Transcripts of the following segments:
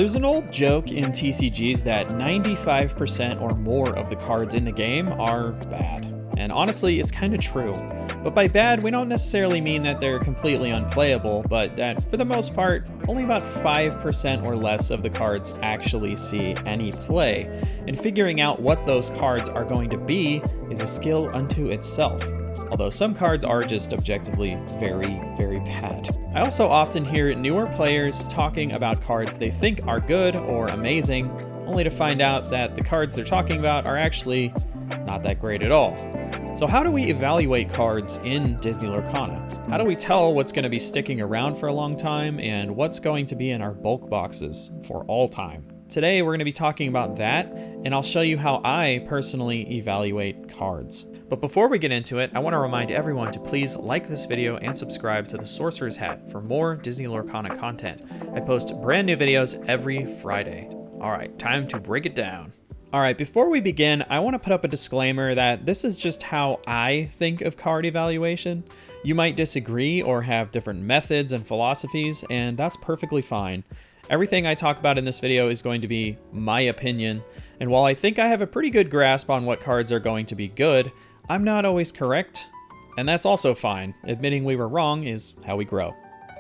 There's an old joke in TCGs that 95% or more of the cards in the game are bad. And honestly, it's kind of true. But by bad, we don't necessarily mean that they're completely unplayable, but that for the most part, only about 5% or less of the cards actually see any play. And figuring out what those cards are going to be is a skill unto itself. Although some cards are just objectively very, very bad. I also often hear newer players talking about cards they think are good or amazing, only to find out that the cards they're talking about are actually not that great at all. So how do we evaluate cards in Disney Lorcana? How do we tell what's going to be sticking around for a long time and what's going to be in our bulk boxes for all time? Today we're going to be talking about that, and I'll show you how I personally evaluate cards. But before we get into it, I want to remind everyone to please like this video and subscribe to the Sorcerer's Hat for more Disney Lorcana content. I post brand new videos every Friday. Alright, time to break it down. Alright, before we begin, I want to put up a disclaimer that this is just how I think of card evaluation. You might disagree or have different methods and philosophies, and that's perfectly fine. Everything I talk about in this video is going to be my opinion, and while I think I have a pretty good grasp on what cards are going to be good, I'm not always correct, and that's also fine. Admitting we were wrong is how we grow.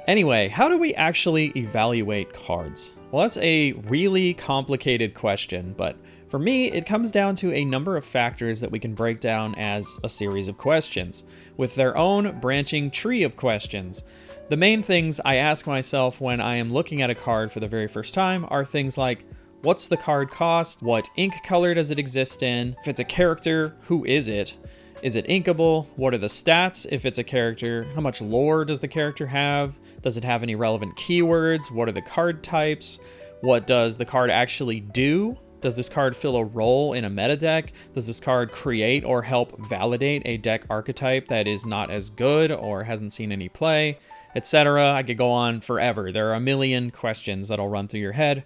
Anyway, how do we actually evaluate cards? Well, that's a really complicated question, but for me, it comes down to a number of factors that we can break down as a series of questions, with their own branching tree of questions. The main things I ask myself when I am looking at a card for the very first time are things like, what's the card cost? What ink color does it exist in? If it's a character, who is it? Is it inkable? What are the stats if it's a character? How much lore does the character have? Does it have any relevant keywords? What are the card types? What does the card actually do? Does this card fill a role in a meta deck? Does this card create or help validate a deck archetype that is not as good or hasn't seen any play, etc.? I could go on forever. There are a million questions that'll run through your head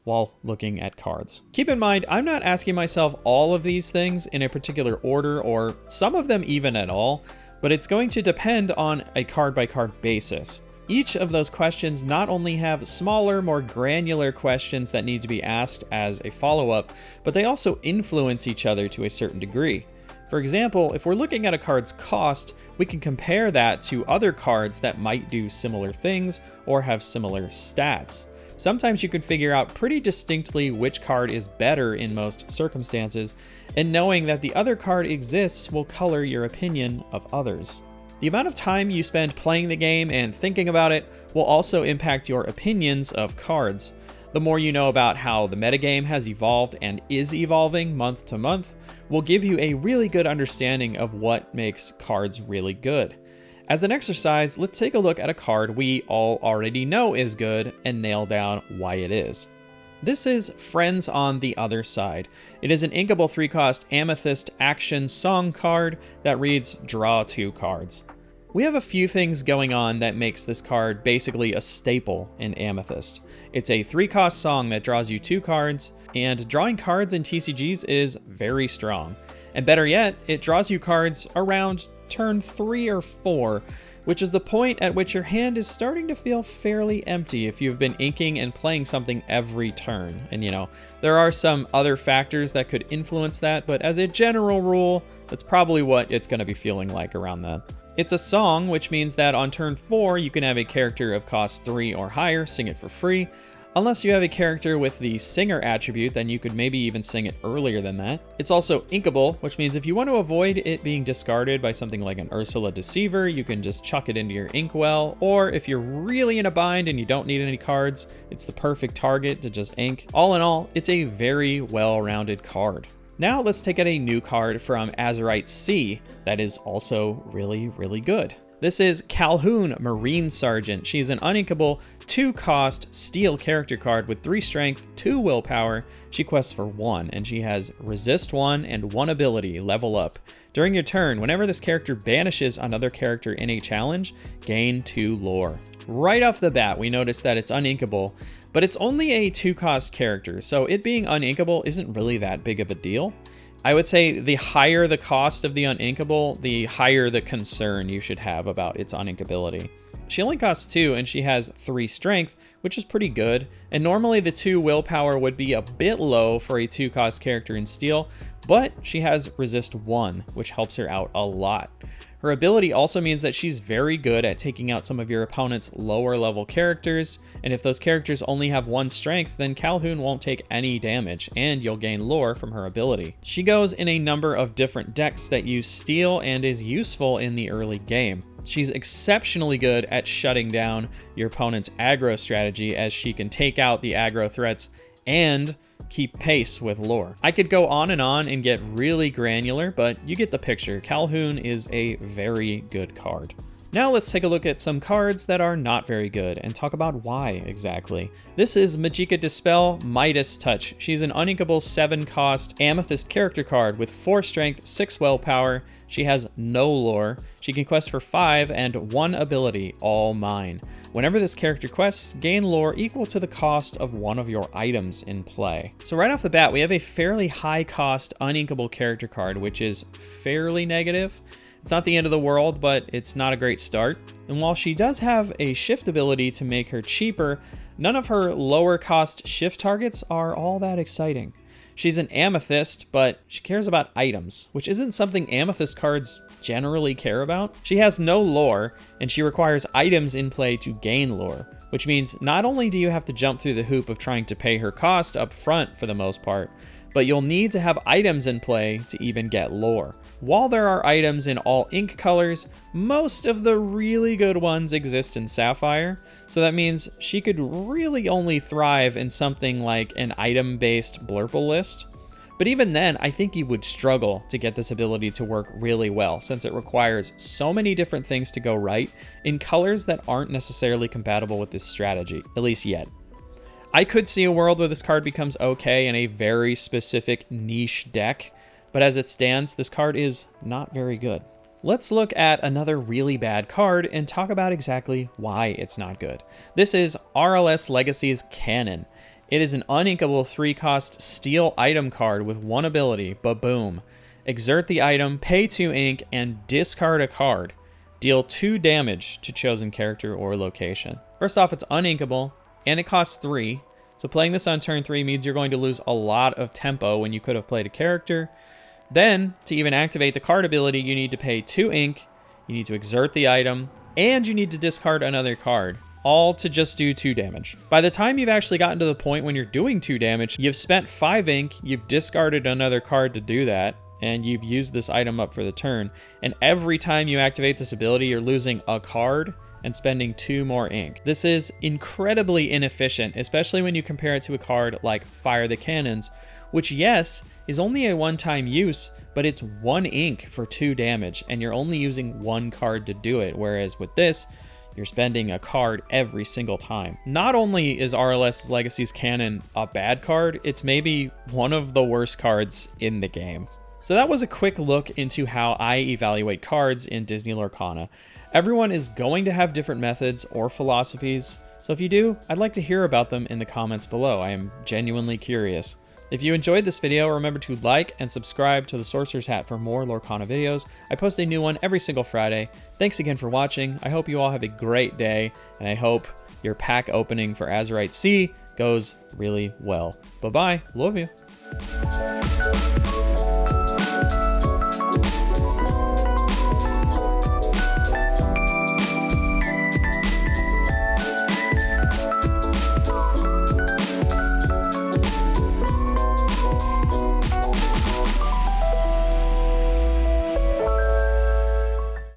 while looking at cards. Keep in mind, I'm not asking myself all of these things in a particular order, or some of them even at all, but it's going to depend on a card-by-card basis. Each of those questions not only have smaller, more granular questions that need to be asked as a follow-up, but they also influence each other to a certain degree. For example, if we're looking at a card's cost, we can compare that to other cards that might do similar things or have similar stats. Sometimes you can figure out pretty distinctly which card is better in most circumstances, and knowing that the other card exists will color your opinion of others. The amount of time you spend playing the game and thinking about it will also impact your opinions of cards. The more you know about how the metagame has evolved and is evolving month to month will give you a really good understanding of what makes cards really good. As an exercise, let's take a look at a card we all already know is good and nail down why it is. This is Friends on the Other Side. It is an inkable 3-cost Amethyst action song card that reads draw 2 cards. We have a few things going on that makes this card basically a staple in Amethyst. It's a 3-cost song that draws you 2 cards, and drawing cards in TCGs is very strong. And better yet, it draws you cards around turn 3 or 4, which is the point at which your hand is starting to feel fairly empty if you've been inking and playing something every turn. And there are some other factors that could influence that, but as a general rule, that's probably what it's going to be feeling like around then. It's a song, which means that on turn 4, you can have a character of cost 3 or higher sing it for free. Unless you have a character with the singer attribute, then you could maybe even sing it earlier than that. It's also inkable, which means if you want to avoid it being discarded by something like an Ursula Deceiver, you can just chuck it into your inkwell, or if you're really in a bind and you don't need any cards, it's the perfect target to just ink. All in all, it's a very well-rounded card. Now let's take out a new card from Azurite Sea that is also really, really good. This is Calhoun, Marine Sergeant. She's an uninkable 2-cost steel character card with 3 strength, 2 willpower. She quests for 1, and she has resist 1 and 1 ability, level up. During your turn, whenever this character banishes another character in a challenge, gain 2 lore. Right off the bat, we notice that it's uninkable, but it's only a 2-cost character, so it being uninkable isn't really that big of a deal. I would say the higher the cost of the uninkable, the higher the concern you should have about its uninkability. she only costs 2 and she has 3 strength, which is pretty good. And normally the 2 willpower would be a bit low for a 2-cost character in Steel, but she has resist 1, which helps her out a lot. Her ability also means that she's very good at taking out some of your opponent's lower level characters, and if those characters only have 1 strength, then Calhoun won't take any damage, and you'll gain lore from her ability. She goes in a number of different decks that use Steel and is useful in the early game. She's exceptionally good at shutting down your opponent's aggro strategy, as she can take out the aggro threats and keep pace with lore. I could go on and get really granular, but you get the picture. Calhoun is a very good card. Now let's take a look at some cards that are not very good and talk about why exactly. This is Magicka Dispel Midas Touch. She's an uninkable 7-cost Amethyst character card with 4 strength, 6 willpower. She has no lore. She can quest for 5 and 1 ability, all mine. Whenever this character quests, gain lore equal to the cost of one of your items in play. So right off the bat, we have a fairly high cost uninkable character card, which is fairly negative. It's not the end of the world, but it's not a great start. And while she does have a shift ability to make her cheaper, none of her lower cost shift targets are all that exciting. She's an Amethyst, but she cares about items, which isn't something Amethyst cards generally care about. She has no lore, and she requires items in play to gain lore, which means not only do you have to jump through the hoop of trying to pay her cost up front for the most part, but you'll need to have items in play to even get lore. While there are items in all ink colors, most of the really good ones exist in Sapphire, so that means she could really only thrive in something like an item-based blurple list. But even then, I think you would struggle to get this ability to work really well, since it requires so many different things to go right in colors that aren't necessarily compatible with this strategy, at least yet. I could see a world where this card becomes okay in a very specific niche deck, but as it stands, this card is not very good. Let's look at another really bad card and talk about exactly why it's not good. This is RLS Legacy's Cannon. It is an uninkable 3-cost Steel item card with 1 ability, Ba-boom. Exert the item, pay 2 ink, and discard a card. Deal 2 damage to chosen character or location. First off, it's uninkable, and it costs 3. So playing this on turn 3 means you're going to lose a lot of tempo when you could have played a character. Then, to even activate the card ability, you need to pay 2 ink, you need to exert the item, and you need to discard another card, all to just do 2 damage. By the time you've actually gotten to the point when you're doing 2 damage, you've spent 5 ink, you've discarded another card to do that, and you've used this item up for the turn. And every time you activate this ability, you're losing a card and spending 2 more ink. This is incredibly inefficient, especially when you compare it to a card like Fire the Cannons, which, yes, is only a one-time use, but it's 1 ink for 2 damage, and you're only using 1 card to do it, whereas with this, you're spending a card every single time. Not only is RLS Legacy's Cannon a bad card, it's maybe one of the worst cards in the game. So that was a quick look into how I evaluate cards in Disney Lorcana. Everyone is going to have different methods or philosophies, so if you do, I'd like to hear about them in the comments below. I am genuinely curious. If you enjoyed this video, remember to like and subscribe to the Sorcerer's Hat for more Lorcana videos. I post a new one every single Friday. Thanks again for watching. I hope you all have a great day, and I hope your pack opening for Azurite Sea goes really well. Bye-bye. Love you.